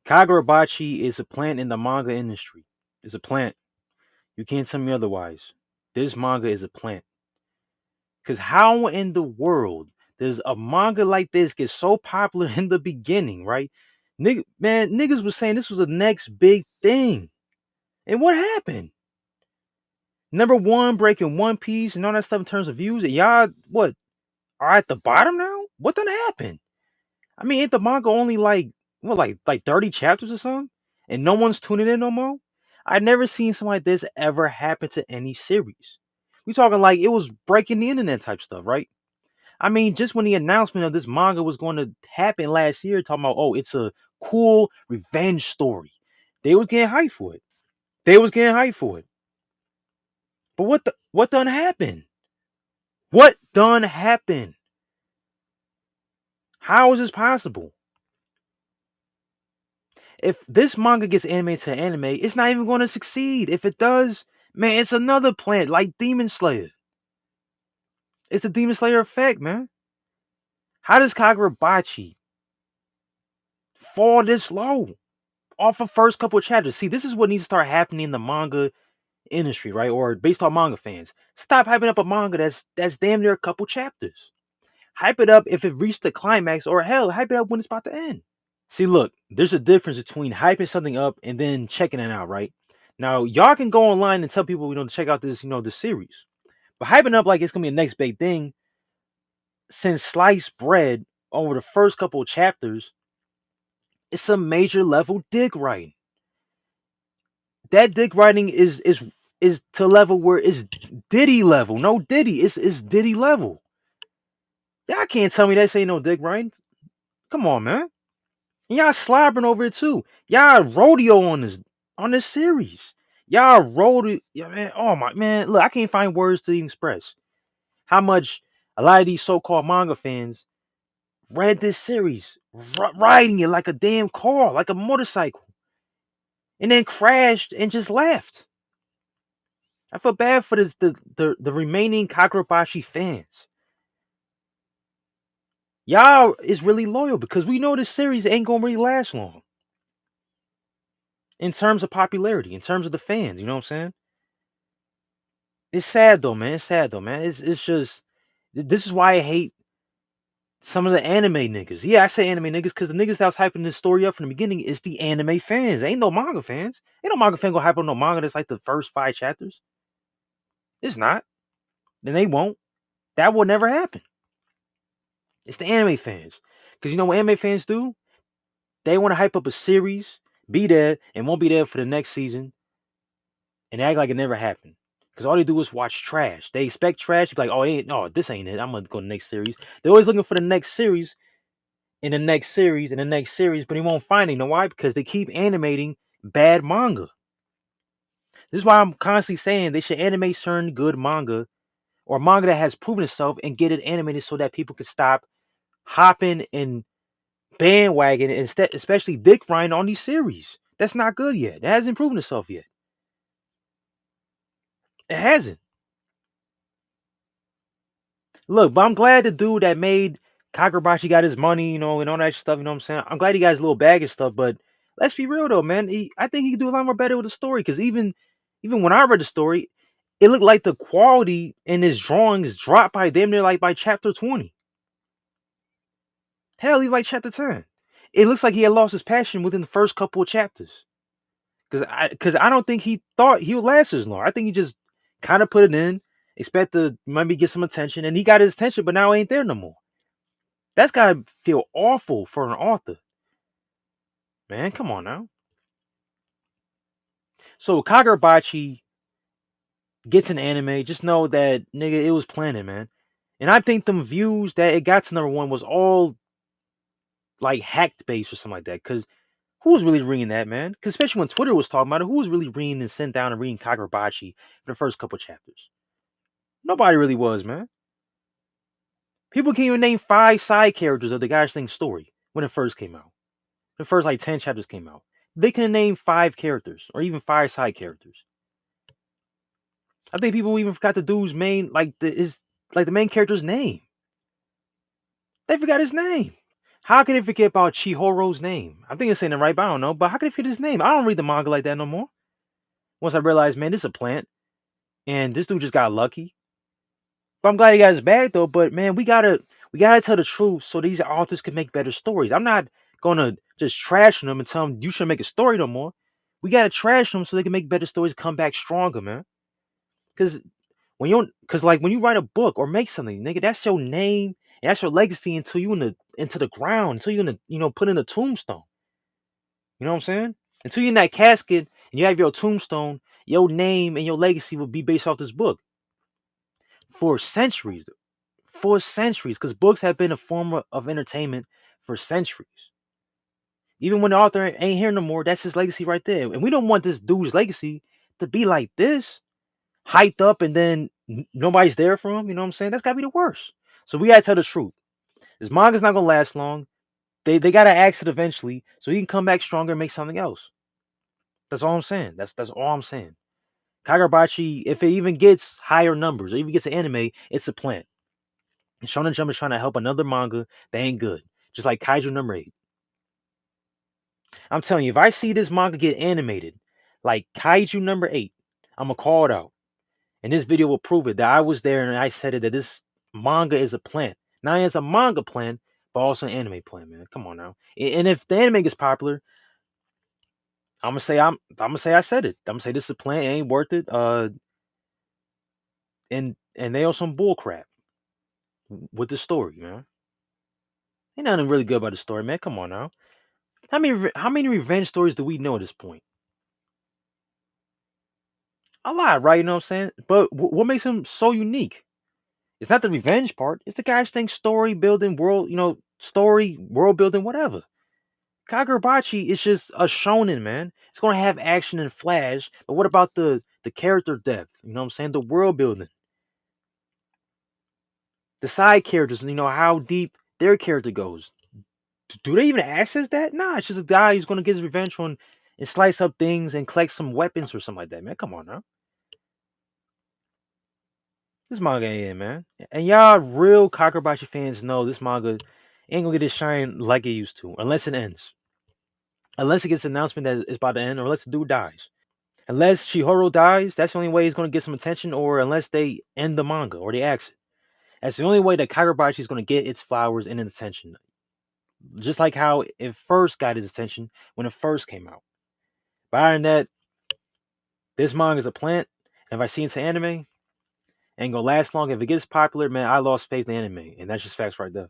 Kagurabachi is a plant in the manga industry. It's a plant. You can't tell me otherwise. This manga is a plant. Because how in the world does a manga like this get so popular in the beginning, right? Man, niggas was saying this was the next big thing. And what happened? Number one, breaking One Piece and all that stuff in terms of views. And y'all, what, are at the bottom now? What done happened? I mean, ain't the manga only like, what, like 30 chapters or something? And no one's tuning in no more? I've never seen something like this ever happen to any series. We talking like it was breaking the internet type stuff, right? I mean, just when the announcement of this manga was going to happen last year, talking about, oh, it's a cool revenge story. They was getting hyped for it. They was getting hyped for it. But what done happened? What done happened? How is this possible? If this manga gets animated to anime, it's not even going to succeed. If it does, man, it's another plant like Demon Slayer. It's the Demon Slayer effect, man. How does Kagurabachi fall this low off of first couple of chapters? See, this is what needs to start happening in the manga industry, right? Or based on manga fans. Stop hyping up a manga that's damn near a couple chapters. Hype it up if it reached the climax, or hell, hype it up when it's about to end. See, look, there's a difference between hyping something up and then checking it out, right? Now, y'all can go online and tell people, to check out this, this series. But hyping up like it's gonna be the next big thing, since sliced bread over the first couple of chapters, it's some major level dick writing. That dick writing is to a level where it's Diddy level. No Diddy, it's Diddy level. Y'all can't tell me that ain't no dick writing. Come on, man. And y'all slobbering over it too. Y'all rodeo on this series. Y'all rodeo, yeah, man. Oh my man, look, I can't find words to even express how much a lot of these so-called manga fans read this series, riding it like a damn car, like a motorcycle, and then crashed and just left. I feel bad for the remaining Kagurabachi fans. Y'all is really loyal because we know this series ain't gonna really last long in terms of popularity, in terms of the fans. You know what I'm saying? It's sad though, man. It's sad though, man. It's just this is why I hate some of the anime niggas. Yeah, I say anime niggas because the niggas that was hyping this story up from the beginning is the anime fans. Ain't no manga fans. Ain't no manga fan gonna hype on no manga that's like the first 5 chapters. It's not. Then they won't. That will never happen. It's the anime fans. Because you know what anime fans do? They want to hype up a series, be there, and won't be there for the next season, and act like it never happened. Because all they do is watch trash. They expect trash. Be like, oh, no, this ain't it. I'm gonna go to the next series. They're always looking for the next series, in the next series, in the next series, but he won't find it. You know why? Because they keep animating bad manga. This is why I'm constantly saying they should animate certain good manga or manga that has proven itself and get it animated so that people can stop hopping and bandwagon, instead, especially dick riding on these series. That's not good yet. It hasn't proven itself yet. It hasn't. Look, but I'm glad the dude that made Kagurabachi got his money, and all that stuff. You know what I'm saying? I'm glad he got his little bag and stuff. But let's be real though, man. I think he could do a lot more better with the story. Because even when I read the story, it looked like the quality in his drawings dropped by damn near like by chapter 20. Hell, he's like chapter 10. It looks like he had lost his passion within the first couple of chapters. Because I don't think he thought he would last as long. I think he just kind of put it in, expect to maybe get some attention, and he got his attention, but now it ain't there no more. That's gotta feel awful for an author, man. Come on now. So Kagurabachi gets an anime. Just know that nigga, it was planning, man. And I think them views that it got to number one was all like hacked base or something like that. Cause who was really reading that, man? Cause especially when Twitter was talking about it, who was really reading and sent down and reading Kagurabachi for the first couple chapters? Nobody really was, man. People can't even name 5 side characters of the guy's thing story when it first came out. The first like 10 chapters came out. They can name 5 characters or even 5 side characters. I think people even forgot the dude's main, like the main character's name. They forgot his name. How can they forget about Chihoro's name? I think it's saying it right, but I don't know. But how can they forget his name? I don't read the manga like that no more. Once I realized, man, this is a plant, and this dude just got lucky. But I'm glad he got his bag though. But man, we gotta tell the truth so these authors can make better stories. I'm not gonna just trash them and tell them you should make a story no more. We gotta trash them so they can make better stories, come back stronger, man. Because cause like when you write a book or make something, nigga, that's your name and that's your legacy until you into the ground, until you're gonna put in a tombstone. You know what I'm saying? Until you're in that casket and you have your tombstone, your name and your legacy will be based off this book for centuries. For centuries, because books have been a form of entertainment for centuries. Even when the author ain't here no more, that's his legacy right there. And we don't want this dude's legacy to be like this, hyped up, and then nobody's there for him. You know what I'm saying? That's gotta be the worst. So we gotta tell the truth. This manga's not gonna last long. They gotta exit eventually, so he can come back stronger and make something else. That's all I'm saying. That's all I'm saying. Kagurabachi, if it even gets higher numbers or even gets an anime, it's a plant. And Shonen Jump is trying to help another manga that ain't good. Just like Kaiju number 8. I'm telling you, if I see this manga get animated, like Kaiju number 8, I'm gonna call it out. And this video will prove it that I was there and I said it that this manga is a plant. Not only as a manga plant, but also an anime plant, man. Come on now. And if the anime gets popular, I'm gonna say I said it. I'm gonna say this is a plant, it ain't worth it. And they are some bull crap with the story, man. Ain't nothing really good about the story, man. Come on now. How many revenge stories do we know at this point? A lot, right? You know what I'm saying? But what makes him so unique? It's not the revenge part. It's the guy's thing, story building, story, world building, whatever. Kagurabachi is just a shonen, man. It's gonna have action and flash, but what about the character depth? You know what I'm saying? The world building, the side characters, how deep their character goes. Do they even access that? Nah, it's just a guy who's gonna get his revenge on and slice up things and collect some weapons or something like that, man. Come on now. This manga ain't it, man. And y'all real Kagurabachi fans know this manga ain't gonna get its shine like it used to, unless it ends. Unless it gets an announcement that it's about to end, or unless the dude dies. Unless Chihiro dies, that's the only way he's gonna get some attention, or unless they end the manga or they exit. That's the only way that Kagurabachi is gonna get its flowers and its attention. Just like how it first got his attention when it first came out. But other than that, this manga is a plant. And if I see into anime, ain't gonna last long. If it gets popular, man, I lost faith in anime, and that's just facts right there.